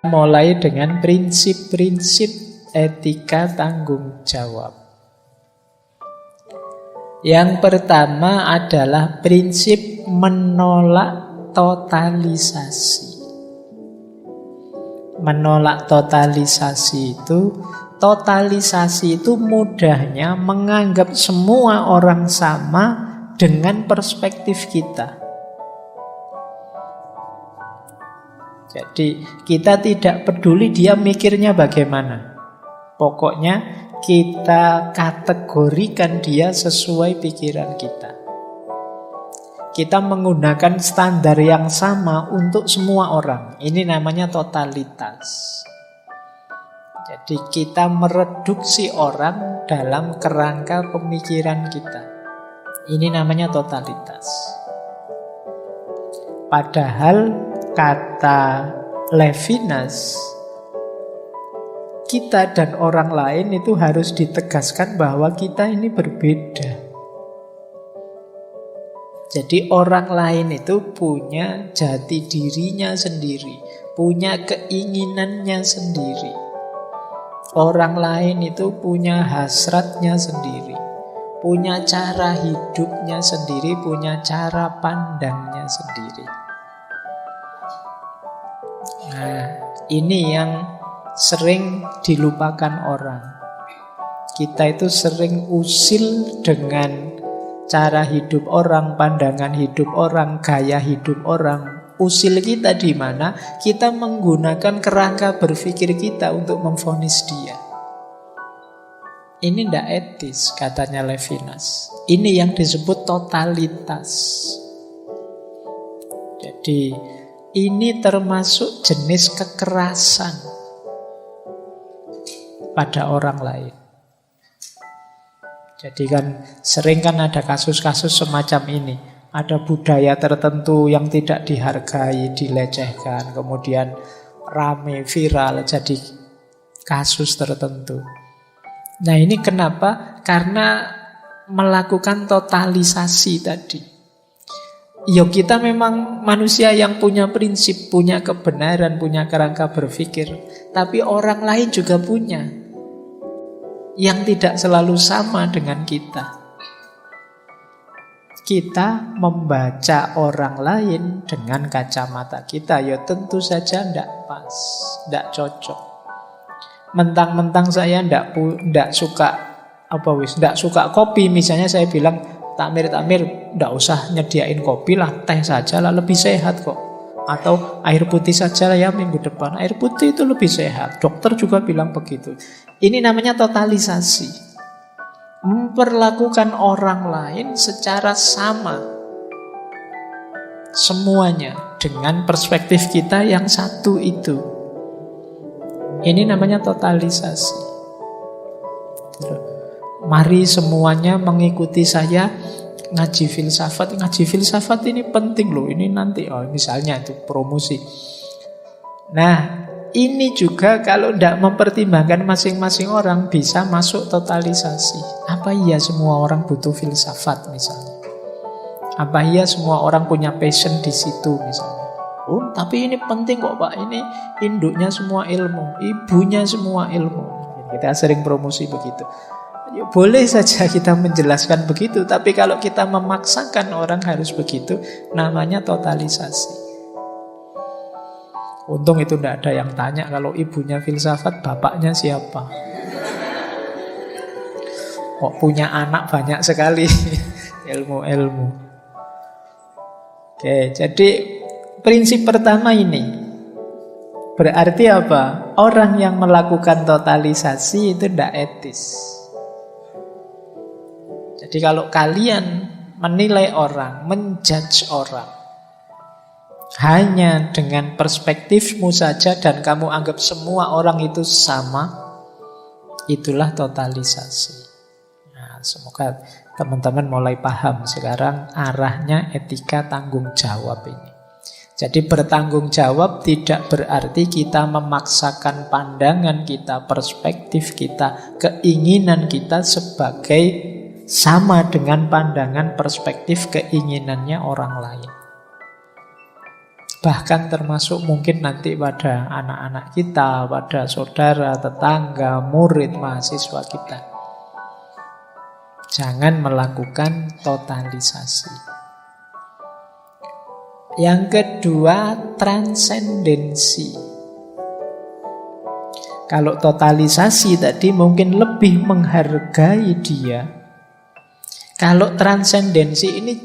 Mulai dengan prinsip-prinsip etika tanggung jawab. Yang pertama adalah prinsip menolak totalisasi. Menolak totalisasi itu mudahnya menganggap semua orang sama dengan perspektif kita. Jadi kita tidak peduli dia mikirnya bagaimana. Pokoknya kita kategorikan dia sesuai pikiran kita. Kita menggunakan standar yang sama untuk semua orang. Ini namanya totalitas. Jadi kita mereduksi orang dalam kerangka pemikiran kita. Ini namanya totalitas. Padahal kata Levinas, kita dan orang lain itu harus ditegaskan bahwa kita ini berbeda. Jadi orang lain itu punya jati dirinya sendiri, punya keinginannya sendiri. Orang lain itu punya hasratnya sendiri, punya cara hidupnya sendiri, punya cara pandangnya sendiri. Nah, ini yang sering dilupakan orang. Kita itu sering usil dengan cara hidup orang, pandangan hidup orang, gaya hidup orang. Usil kita di mana? Kita menggunakan kerangka berpikir kita untuk memvonis dia. Ini tidak etis, katanya Levinas. Ini yang disebut totalitas. Jadi ini termasuk jenis kekerasan pada orang lain. Jadi kan sering kan ada kasus-kasus semacam ini. Ada budaya tertentu yang tidak dihargai, dilecehkan, kemudian rame, viral, jadi kasus tertentu. Nah ini kenapa? Karena melakukan totalisasi tadi. Ya kita memang manusia yang punya prinsip, punya kebenaran, punya kerangka berpikir. Tapi orang lain juga punya yang tidak selalu sama dengan kita. Kita membaca orang lain dengan kacamata kita, ya tentu saja tidak pas, tidak cocok. Mentang-mentang saya tidak suka tidak suka kopi, misalnya saya bilang takmir tidak usah nyediain kopi lah, teh saja lah lebih sehat kok. Atau air putih saja lah ya minggu depan, air putih itu lebih sehat. Dokter juga bilang begitu. Ini namanya totalisasi. Memperlakukan orang lain secara sama semuanya dengan perspektif kita yang satu itu. Ini namanya totalisasi. Mari semuanya mengikuti saya ngaji filsafat. Ngaji filsafat ini penting loh. Ini nanti misalnya itu promosi. Nah ini juga kalau tidak mempertimbangkan masing-masing orang bisa masuk totalisasi. Apa iya semua orang butuh filsafat misalnya? Apa iya semua orang punya passion di situ misalnya? Oh, tapi ini penting kok Pak. Ini induknya semua ilmu, ibunya semua ilmu. Kita sering promosi begitu. Ya, boleh saja kita menjelaskan begitu, tapi kalau kita memaksakan orang harus begitu, namanya totalisasi. Untung itu tidak ada yang tanya kalau ibunya filsafat, bapaknya siapa? Kok punya anak banyak sekali ilmu-ilmu. Oke, jadi prinsip pertama ini berarti apa? Orang yang melakukan totalisasi itu tidak etis. Jadi kalau kalian menilai orang, menjudge orang hanya dengan perspektifmu saja dan kamu anggap semua orang itu sama, itulah totalisasi. Nah, semoga teman-teman mulai paham sekarang arahnya etika tanggung jawab ini. Jadi bertanggung jawab tidak berarti kita memaksakan pandangan kita, perspektif kita, keinginan kita sebagai sama dengan pandangan perspektif keinginannya orang lain. Bahkan termasuk mungkin nanti pada anak-anak kita, pada saudara, tetangga, murid, mahasiswa kita. Jangan melakukan totalisasi. Yang kedua, transendensi. Kalau totalisasi tadi mungkin lebih menghargai dia. Kalau transendensi ini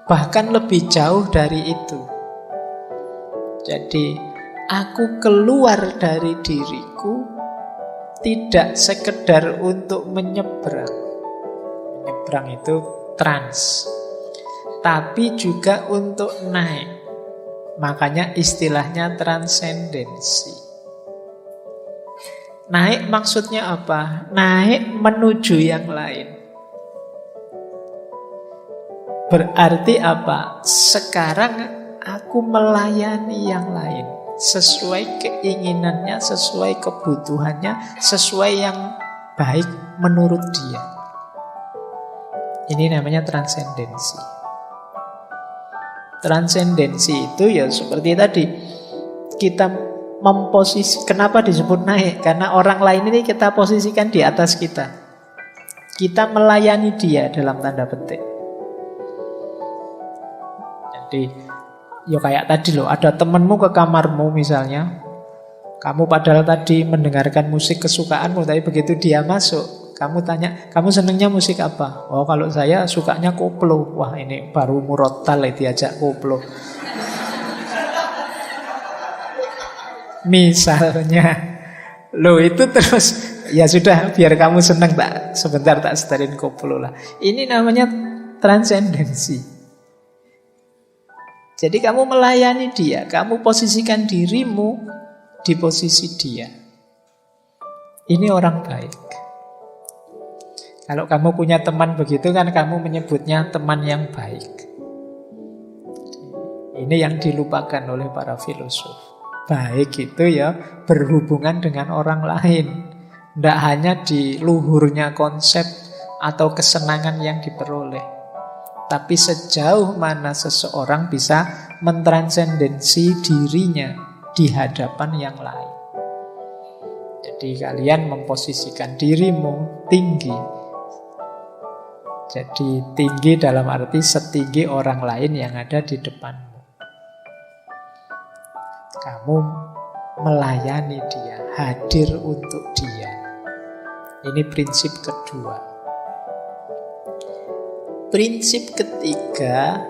bahkan lebih jauh dari itu. Jadi, aku keluar dari diriku tidak sekedar untuk menyeberang. Menyeberang itu trans. Tapi juga untuk naik. Makanya istilahnya transendensi. Naik maksudnya apa? Naik menuju yang lain. Berarti apa? Sekarang aku melayani yang lain sesuai keinginannya, sesuai kebutuhannya, sesuai yang baik menurut dia. Ini namanya transendensi. Transendensi itu ya seperti tadi, kita memposisi. Kenapa disebut naik? Karena orang lain ini kita posisikan di atas kita. Kita melayani dia dalam tanda petik. Jadi ya kayak tadi loh, ada temenmu ke kamarmu misalnya, kamu padahal tadi mendengarkan musik kesukaanmu, tapi begitu dia masuk, kamu tanya, kamu senengnya musik apa? Oh kalau saya sukanya koplo. Wah ini baru murotal diajak koplo. Misalnya, loh itu terus, ya sudah biar kamu seneng, tak sebentar tak setelin koplo lah. Ini namanya transendensi. Jadi kamu melayani dia, kamu posisikan dirimu di posisi dia. Ini orang baik. Kalau kamu punya teman begitu kan kamu menyebutnya teman yang baik. Ini yang dilupakan oleh para filosof. Baik itu ya berhubungan dengan orang lain. Tidak hanya di luhurnya konsep atau kesenangan yang diperoleh. Tapi sejauh mana seseorang bisa mentransendensi dirinya di hadapan yang lain. Jadi kalian memposisikan dirimu tinggi. Jadi tinggi dalam arti setinggi orang lain yang ada di depanmu. Kamu melayani dia, hadir untuk dia. Ini prinsip kedua. Prinsip ketiga,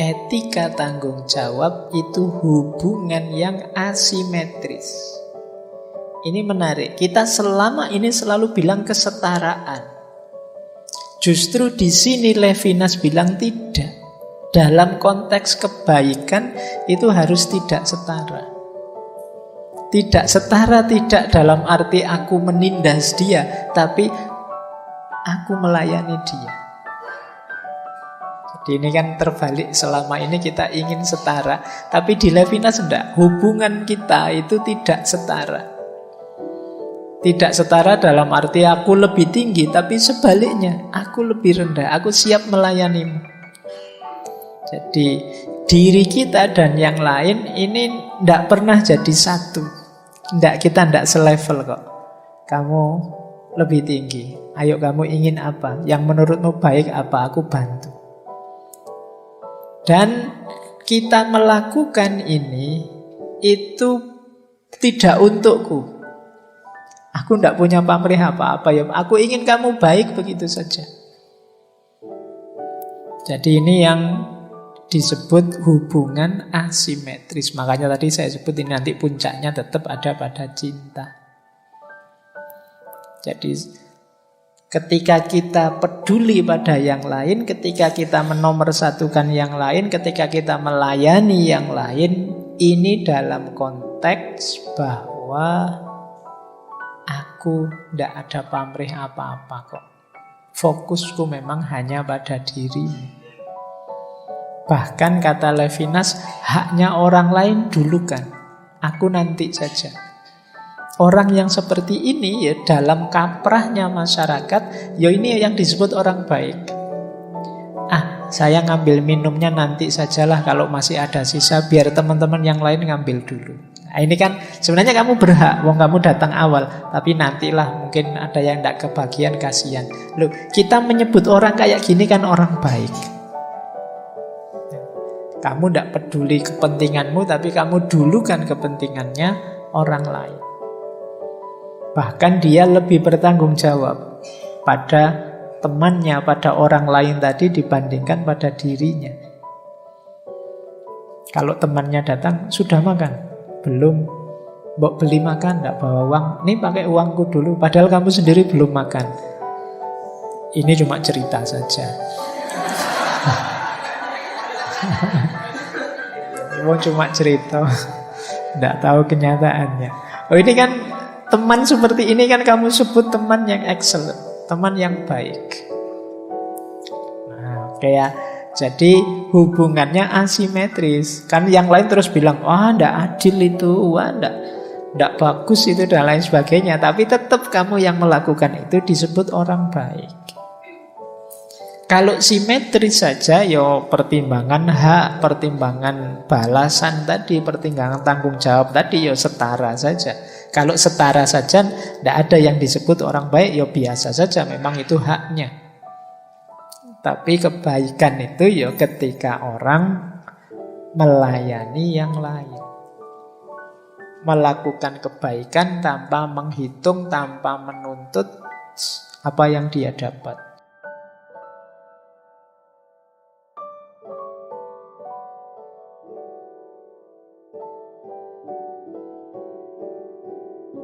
etika tanggung jawab itu hubungan yang asimetris. Ini menarik. Kita selama ini selalu bilang kesetaraan. Justru di sini Levinas bilang tidak. Dalam konteks kebaikan itu harus tidak setara. Tidak setara tidak dalam arti aku menindas dia, tapi aku melayani dia. Jadi ini kan terbalik, selama ini kita ingin setara, tapi di Levinas tidak. Hubungan kita itu tidak setara. Tidak setara dalam arti aku lebih tinggi, tapi sebaliknya, aku lebih rendah, aku siap melayanimu. Jadi diri kita dan yang lain ini tidak pernah jadi satu. Kita tidak selevel kok. Kamu lebih tinggi, ayo kamu ingin apa? Yang menurutmu baik apa? Aku bantu. Dan kita melakukan ini itu tidak untukku. Aku tidak punya pamrih apa-apa ya. Aku ingin kamu baik begitu saja. Jadi ini yang disebut hubungan asimetris. Makanya tadi saya sebut ini nanti puncaknya tetap ada pada cinta. Jadi ketika kita peduli pada yang lain, ketika kita menomorsatukan yang lain, ketika kita melayani yang lain, ini dalam konteks bahwa aku tidak ada pamrih apa-apa kok. Fokusku memang hanya pada dirimu. Bahkan kata Levinas, haknya orang lain dulukan, aku nanti saja. Orang yang seperti ini ya dalam kaprahnya masyarakat, ya ini yang disebut orang baik. saya ngambil minumnya nanti sajalah kalau masih ada sisa, biar teman-teman yang lain ngambil dulu. Nah, ini kan sebenarnya kamu berhak, wong kamu datang awal, tapi nantilah mungkin ada yang tidak kebagian, kasihan. Loh, kita menyebut orang kayak gini kan orang baik. Kamu tidak peduli kepentinganmu, tapi kamu dulukan kepentingannya orang lain. Bahkan dia lebih bertanggung jawab pada temannya, pada orang lain tadi dibandingkan pada dirinya. Kalau temannya datang, sudah makan? Belum. Mbok beli makan, tidak bawa uang. Nih pakai uangku dulu, padahal kamu sendiri belum makan. Ini cuma cerita saja. Mau cuma cerita, tidak tahu kenyataannya. Oh, ini kan teman seperti ini kan kamu sebut teman yang excellent, teman yang baik. Nah, kayak jadi hubungannya asimetris. Kan yang lain terus bilang, wah tidak adil itu, wah tidak bagus itu dan lain sebagainya. Tapi tetap kamu yang melakukan itu disebut orang baik. Kalau simetris saja, ya pertimbangan hak, pertimbangan balasan tadi, pertimbangan tanggung jawab tadi, ya setara saja. Kalau setara saja, tidak ada yang disebut orang baik, ya biasa saja, memang itu haknya. Tapi kebaikan itu ya ketika orang melayani yang lain. Melakukan kebaikan tanpa menghitung, tanpa menuntut apa yang dia dapat.